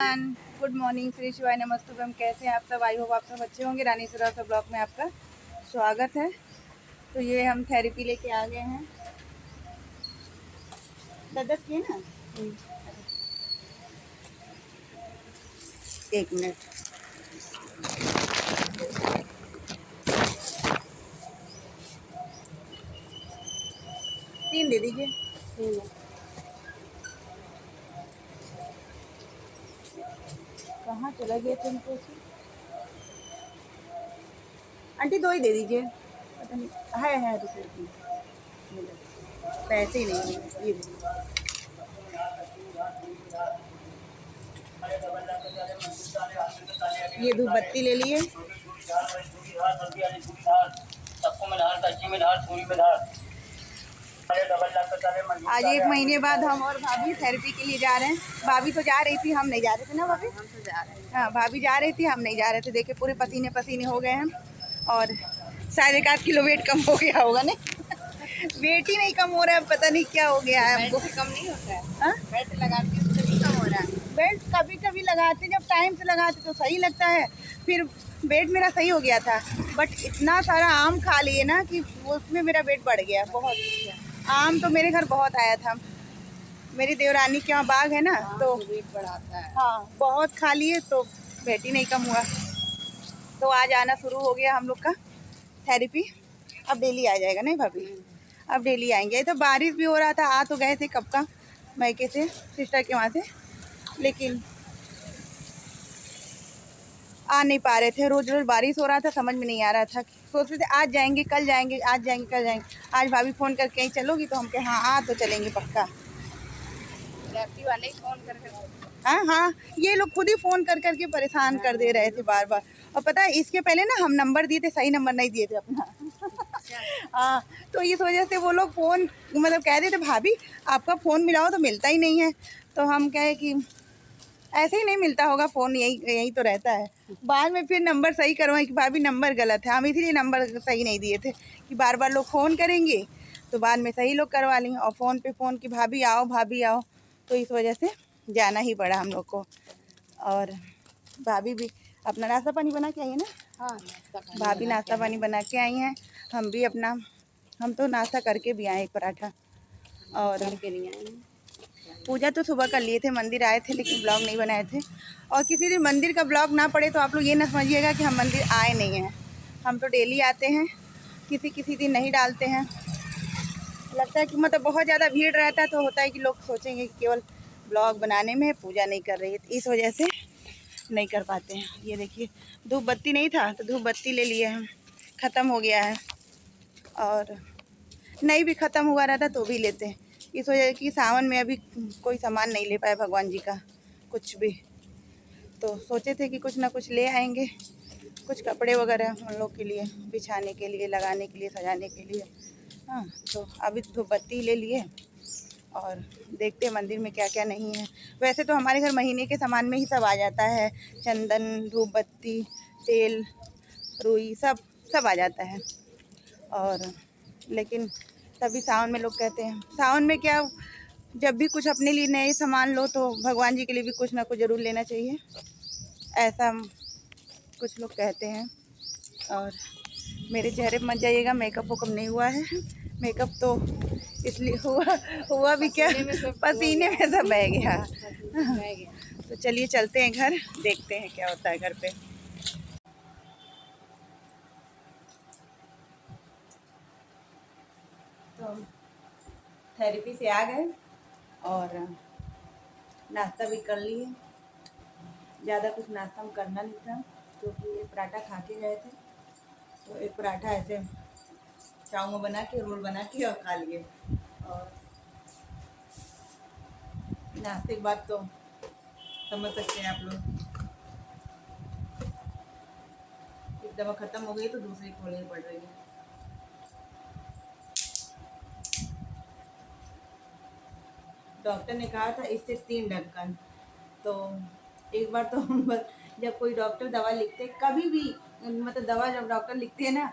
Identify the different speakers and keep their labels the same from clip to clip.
Speaker 1: Good morning, Shri शिवाय नमस्तुभ्यम। कैसे हैं आप सब? आई होप आप सब अच्छे होंगे। रानी सुरासा ब्लॉग में आपका स्वागत है। तो ये हम थेरेपी लेके आ गए हैं। 10 किए ना। एक मिनट। तीन दे दीजिए। कहाँ चला गया तुमको? आंटी 2 ही दे दीजिए। पता नहीं है रुपये पैसे ही नहीं है। ये धूप बत्ती ले लिए। आज 1 महीने बाद हम और भाभी थेरेपी के लिए जा रहे हैं। भाभी तो जा रही थी, हम नहीं जा रहे थे ना भाभी? हम तो जा रहे हैं। हाँ, भाभी जा रही थी, हम नहीं जा रहे थे। देखिए पूरे पसीने पसीने हो गए हैं और शायद 1 आध किलो वेट कम हो गया होगा। नहीं वेट ही नहीं कम हो रहा है, पता नहीं क्या हो गया है हमको। कम नहीं होता है। बेल्ट लगाते हैं तो नहीं कम हो रहा है। बेल्ट कभी कभी लगाते, जब टाइम से लगाते तो सही लगता है। फिर वेट मेरा सही हो गया था, बट इतना सारा आम खा लिए ना कि उसमें मेरा वेट बढ़ गया बहुत। आम तो मेरे घर बहुत आया था। मेरी देवरानी के यहाँ बाग है ना, तो वेट बढ़ाता है। हाँ, बहुत खा लिए तो वेट ही नहीं कम हुआ। तो आज आना शुरू हो गया हम लोग का थेरेपी। अब डेली आ जाएगा नहीं भाभी? अब डेली आएंगे। तो बारिश भी हो रहा था, आ तो गए थे कब का मैके से, सिस्टर के वहाँ से, लेकिन आ नहीं पा रहे थे। रोज रोज बारिश हो रहा था, समझ में नहीं आ रहा था। सोच रहे थे आज जाएंगे कल जाएंगे, आज जाएंगे कल जाएंगे। आज भाभी फ़ोन करके कहीं चलोगी, तो हम कहे हाँ आ तो चलेंगे पक्का। लैपटी वाले ही फ़ोन कर हाँ, ये लोग खुद ही फ़ोन कर करके परेशान कर दे रहे थे बार बार। और पता है इसके पहले ना हम नंबर दिए थे, सही नंबर नहीं दिए थे अपना। हाँ, तो इस वजह से वो लोग फ़ोन मतलब कह रहे थे भाभी आपका फ़ोन मिलाओ, तो मिलता ही नहीं है। तो हम कहे कि ऐसे ही नहीं मिलता होगा फ़ोन, यही यही तो रहता है। बाद में फिर नंबर सही करवाएं कि भाभी नंबर गलत है। हम इसीलिए नंबर सही नहीं दिए थे कि बार बार लोग फ़ोन करेंगे तो बाद में सही लोग करवा लेंगे। और फ़ोन पे फ़ोन कि भाभी आओ भाभी आओ, तो इस वजह से जाना ही पड़ा हम लोग को। और भाभी भी अपना नाश्ता पानी बना के आई है ना। हाँ, भाभी नाश्ता पानी बना के आई हैं। हम भी अपना, हम तो नाश्ता करके भी आए, एक पराठा और पूजा तो सुबह कर लिए थे, मंदिर आए थे, लेकिन ब्लॉग नहीं बनाए थे। और किसी दिन मंदिर का ब्लॉग ना पड़े तो आप लोग ये ना समझिएगा कि हम मंदिर आए नहीं हैं। हम तो डेली आते हैं, किसी किसी दिन नहीं डालते हैं। लगता है कि मतलब बहुत ज़्यादा भीड़ रहता है तो होता है कि लोग सोचेंगे कि केवल ब्लॉग बनाने में पूजा नहीं कर रही है, इस वजह से नहीं कर पाते हैं। ये देखिए धूप बत्ती नहीं था तो धूप बत्ती ले लिए हम, ख़त्म हो गया है। और नहीं भी ख़त्म हुआ रहता तो भी लेते हैं, इस वजह कि सावन में अभी कोई सामान नहीं ले पाए भगवान जी का कुछ भी। तो सोचे थे कि कुछ ना कुछ ले आएंगे, कुछ कपड़े वगैरह उन लोग के लिए बिछाने के लिए, लगाने के लिए, सजाने के लिए। हाँ, तो अभी धूप बत्ती ले लिए और देखते हैं मंदिर में क्या क्या नहीं है। वैसे तो हमारे घर महीने के सामान में ही सब आ जाता है, चंदन, धूप बत्ती, तेल, रुई, सब सब आ जाता है। और लेकिन तभी सावन में लोग कहते हैं, सावन में क्या, जब भी कुछ अपने लिए नए सामान लो तो भगवान जी के लिए भी कुछ ना कुछ ज़रूर लेना चाहिए, ऐसा कुछ लोग कहते हैं। और मेरे चेहरे पर मत जाइएगा, मेकअप वकअप नहीं हुआ है। मेकअप तो इसलिए हुआ भी क्या, पसीने में सब बह गया। तो चलिए चलते हैं घर, देखते हैं क्या होता है घर पे। तो थेरेपी से आ गए और नाश्ता भी कर लिए। ज़्यादा कुछ नाश्ता हम करना नहीं था क्योंकि एक पराठा खा के गए थे, तो एक पराठा ऐसे चाव बना के, रोल बना के और खा लिए। और नाश्ते के बाद तो समझ सकते हैं आप लोग, एक दवा ख़त्म हो गई तो दूसरी खोलनी पड़ रही है। डॉक्टर ने कहा था इससे 3 ढक्कन। तो एक बार तो हम बस, जब कोई डॉक्टर दवा लिखते, कभी भी मतलब दवा जब डॉक्टर लिखते हैं ना,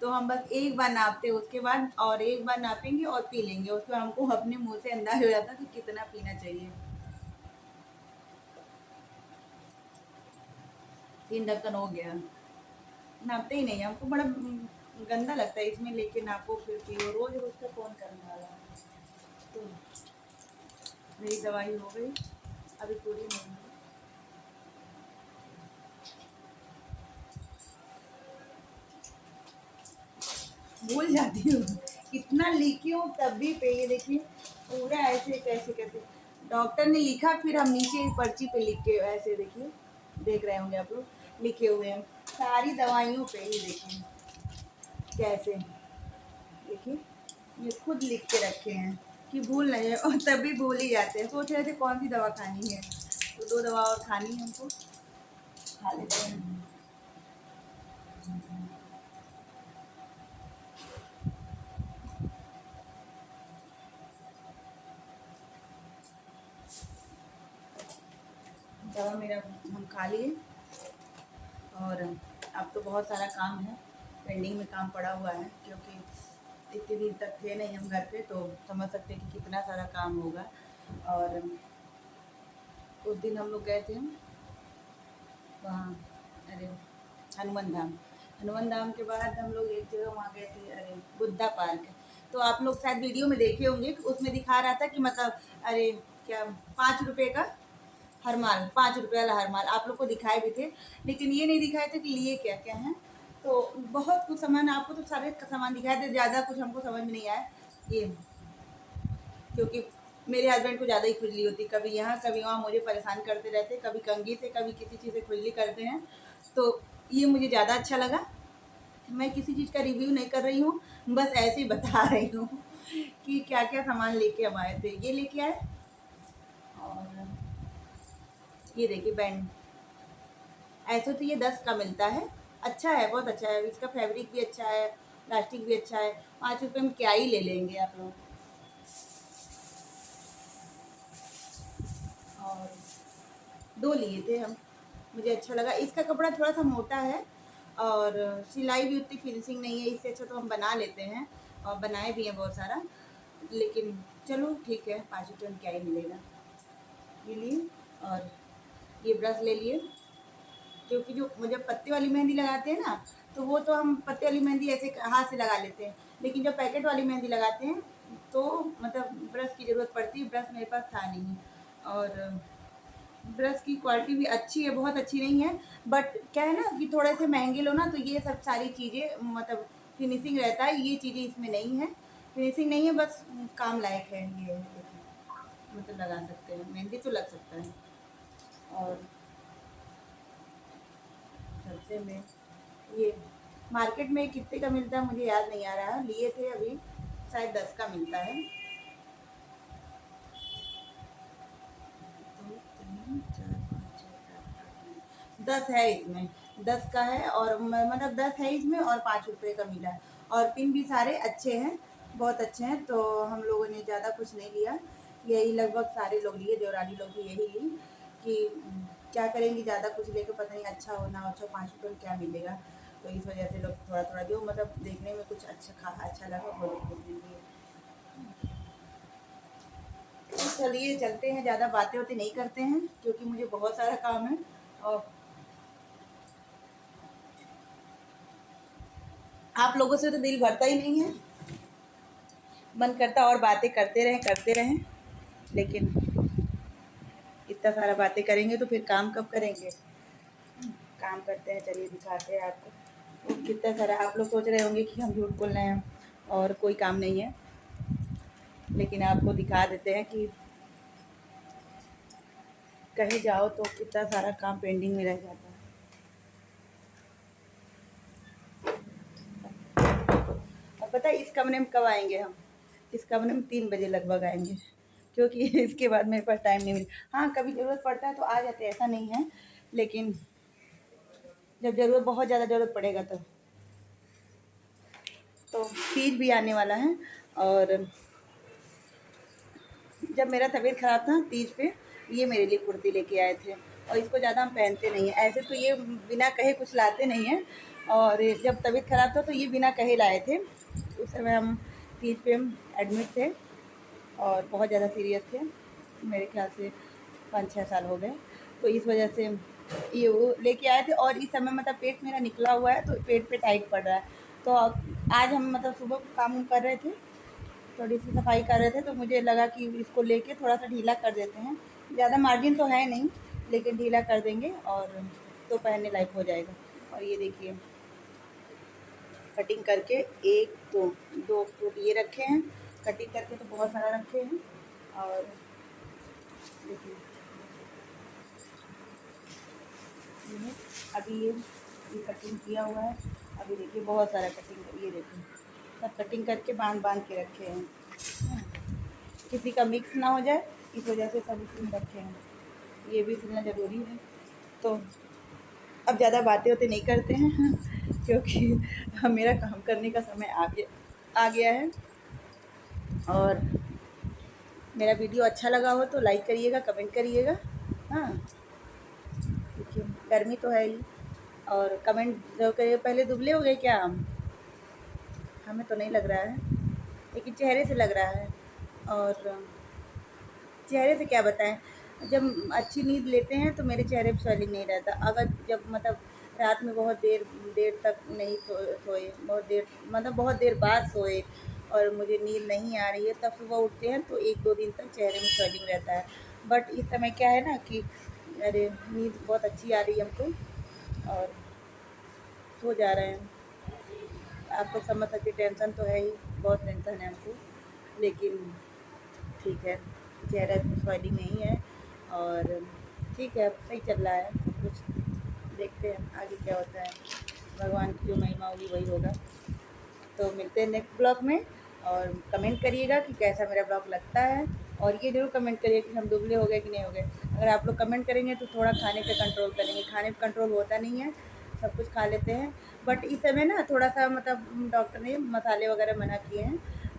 Speaker 1: तो हम बस एक बार नापते, उसके बाद और एक बार नापेंगे और पी लेंगे। उसके बाद हमको अपने मुंह से अंदाज हो जाता है कि कितना पीना चाहिए। 3 ढक्कन हो गया। नापते ही नहीं, हमको बड़ा गंदा लगता है इसमें लेके नापो फिर पियो, रोज रोज का कौन करने वाला है। तो मेरी दवाई हो गई, अभी पूरी नहीं हुई। भूल जाती हूँ, कितना लिखी हूँ तब भी पे, ये देखिए पूरा ऐसे कैसे कैसे डॉक्टर ने लिखा, फिर हम नीचे पर्ची पे लिख के ऐसे देखिए, देख रहे होंगे आप लोग, लिखे हुए हैं सारी दवाइयों पे ही। देखिए कैसे, देखिए ये खुद लिख के रखे हैं कि भूल ना जाए, और तभी भूल ही जाते हैं। सोच रहे थे कौन सी दवा खानी है, तो 2 दवा और खानी है हमको, खा लेते हैं। दवा मेरा हम खा लिए, और अब तो बहुत सारा काम है, पेंडिंग में काम पड़ा हुआ है, क्योंकि इतने दिन तक थे नहीं हम घर पे, तो समझ सकते हैं कि कितना सारा काम होगा। और उस दिन हम लोग गए थे वहाँ, अरे हनुमान धाम, हनुमान धाम के बाद हम लोग एक जगह वहाँ गए थे, अरे बुद्धा पार्क। तो आप लोग शायद वीडियो में देखे होंगे, उसमें दिखा रहा था कि मतलब अरे क्या 5 रुपये का हर माल, 5 रुपये वाला हर माल आप लोग को दिखाए भी थे, लेकिन ये नहीं दिखाए थे कि लिए क्या क्या हैं। तो बहुत कुछ सामान, आपको तो सारे सामान दिखाए थे, ज़्यादा कुछ हमको समझ में नहीं आया ये, क्योंकि मेरे हस्बैंड को ज़्यादा ही खुजली होती, कभी यहाँ कभी वहाँ मुझे परेशान करते रहते, कभी कंघी से कभी किसी चीज़ से खुजली करते हैं। तो ये मुझे ज़्यादा अच्छा लगा। मैं किसी चीज़ का रिव्यू नहीं कर रही हूँ, बस ऐसे ही बता रही हूँ कि क्या क्या सामान लेके हम आए थे। ये लेके आए, और ये देखिए बैंड, ऐसे तो ये 10 का मिलता है, अच्छा है, बहुत अच्छा है, इसका फैब्रिक भी अच्छा है, प्लास्टिक भी अच्छा है। 5 रुपये में क्या ही ले लेंगे आप लोग। और 2 लिए थे हम, मुझे अच्छा लगा। इसका कपड़ा थोड़ा सा मोटा है, और सिलाई भी उतनी फिनिशिंग नहीं है, इससे अच्छा तो हम बना लेते हैं, और बनाए भी हैं बहुत सारा, लेकिन चलो ठीक है, 5 रुपये में क्या ही मिलेगा। ये लिए, और ये ब्रश ले लिए, क्योंकि जो जब पत्ते वाली मेहंदी लगाते हैं ना, तो वो तो हम पत्ते वाली मेहंदी ऐसे हाथ से लगा लेते हैं, लेकिन जब पैकेट वाली मेहंदी लगाते हैं तो मतलब ब्रश की ज़रूरत पड़ती है। ब्रश मेरे पास था नहीं, और ब्रश की क्वालिटी भी अच्छी है, बहुत अच्छी नहीं है, बट क्या है ना कि थोड़े से महंगे लो ना, तो ये सब सारी चीज़ें मतलब फिनिशिंग रहता है, ये चीज़ें इसमें नहीं है, फिनिशिंग नहीं है, बस काम लायक है ये, मतलब लगा सकते हैं, मेहंदी तो लग सकता है। और सबसे में ये मार्केट में कितने का मिलता है मुझे याद नहीं आ रहा, लिए थे अभी, शायद 10 का मिलता है। 2 3 4 5 6 7 8 9 10 है इसमें, 10 का है, और मतलब 10 है इसमें, और 5 रुपये का मिला है। और पिन भी सारे अच्छे हैं, बहुत अच्छे हैं, तो हम लोगों ने ज़्यादा कुछ नहीं लिया, यही लगभग सारे लोग लिए, देवरानी लोग भी यही ली कि क्या करेंगे ज़्यादा कुछ लेके, पता नहीं अच्छा हो ना अच्छा, 5 रुपये में क्या मिलेगा। तो इस वजह से लोग थोड़ा थोड़ा, जो मतलब देखने में कुछ अच्छा लगा वो लोग ले लिए। तो चलिए चलते हैं, ज़्यादा बातें होती नहीं करते हैं, क्योंकि मुझे बहुत सारा काम है, और आप लोगों से तो दिल भरता ही नहीं है, मन करता और बातें करते रहें, लेकिन इतना सारा बातें करेंगे तो फिर काम कब करेंगे। काम करते हैं, चलिए दिखाते हैं आपको, वो कितना सारा, आप लोग सोच रहे होंगे कि हम झूठ बोल रहे हैं और कोई काम नहीं है, लेकिन आपको दिखा देते हैं कि कहीं जाओ तो कितना सारा काम पेंडिंग में रह जाता है। और पता है इस कमरे में कब आएंगे हम, इस कमरे में 3 बजे लगभग आएंगे, क्योंकि इसके बाद मेरे पास टाइम नहीं मिल, हाँ कभी ज़रूरत पड़ता है तो आ जाते हैं, ऐसा नहीं है, लेकिन जब ज़रूरत, बहुत ज़्यादा ज़रूरत पड़ेगा तो तीज भी आने वाला है, और जब मेरा तबीयत ख़राब था तीज पे, ये मेरे लिए कुर्ती लेके आए थे, और इसको ज़्यादा हम पहनते नहीं हैं, ऐसे तो ये बिना कहे कुछ लाते नहीं हैं, और जब तबीयत ख़राब था तो ये बिना कहे लाए थे। उस समय हम तीज पे हम एडमिट थे, और बहुत ज़्यादा सीरियस थे, मेरे ख्याल से 5-6 साल हो गए, तो इस वजह से ये वो लेके आए थे, और इस समय मतलब पेट मेरा निकला हुआ है, तो पेट पे टाइट पड़ रहा है। तो आज हम मतलब सुबह काम कर रहे थे, थोड़ी सी सफाई कर रहे थे, तो मुझे लगा कि इसको लेके थोड़ा सा ढीला कर देते हैं। ज़्यादा मार्जिन तो है नहीं, लेकिन ढीला कर देंगे और तो पहनने लायक हो जाएगा। और ये देखिए कटिंग करके एक दो फ्रूट ये रखे हैं, कटिंग करके तो बहुत सारा रखे हैं। और देखिए अभी ये कटिंग किया हुआ है। अभी देखिए बहुत सारा कटिंग, ये देखिए सब कटिंग करके बांध बांध के रखे हैं, किसी का मिक्स ना हो जाए, इस वजह से सब इसमें रखे हैं। ये भी सिलना ज़रूरी है। तो अब ज़्यादा बातें होते नहीं करते हैं क्योंकि मेरा काम करने का समय आ गया है। और मेरा वीडियो अच्छा लगा हो तो लाइक करिएगा, कमेंट करिएगा। हाँ, देखिए गर्मी तो है ही, और कमेंट जो करिए। पहले दुबले हो गए क्या हम? हमें तो नहीं लग रहा है, लेकिन चेहरे से लग रहा है। और चेहरे से क्या बताएं, जब अच्छी नींद लेते हैं तो मेरे चेहरे पर स्वेलिंग नहीं रहता। अगर जब मतलब रात में बहुत देर देर तक नहीं सोए, बहुत देर मतलब बहुत देर बाद सोए और मुझे नींद नहीं आ रही है, तब सुबह उठते हैं तो 1-2 दिन तक चेहरे में स्वेलिंग रहता है। बट इस समय क्या है ना कि अरे नींद बहुत अच्छी आ रही है हमको और सो जा रहे हैं। आप लोग समझ सकते, टेंशन तो है ही, बहुत टेंशन है हमको, लेकिन ठीक है, चेहरा स्वेलिंग नहीं है और ठीक है, अब सही चल रहा है सब कुछ। देखते हैं आगे क्या होता है, भगवान की जो महिमा होगी वही होगा। तो मिलते हैं नेक्स्ट ब्लॉग में, और कमेंट करिएगा कि कैसा मेरा ब्लॉग लगता है। और ये ज़रूर कमेंट करिए कि हम दुबले हो गए कि नहीं हो गए। अगर आप लोग कमेंट करेंगे तो थोड़ा खाने पे कंट्रोल करेंगे। खाने पे कंट्रोल होता नहीं है, सब कुछ खा लेते हैं, बट इस समय ना थोड़ा सा मतलब डॉक्टर ने मसाले वगैरह मना किए हैं,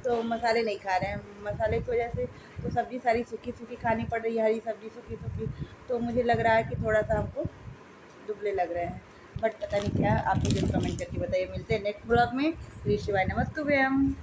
Speaker 1: तो मसाले नहीं खा रहे हैं। मसाले की वजह से तो सब्ज़ी सारी सूखी सूखी खानी पड़ रही है, हरी सब्ज़ी सूखी सूखी, तो मुझे लग रहा है कि थोड़ा सा हमको दुबले लग रहे हैं। बट पता नहीं क्या, आप लोग जब कमेंट करके बताइए। मिलते हैं नेक्स्ट ब्लॉग में। श्री शिवाय नमस्तुभ्यम।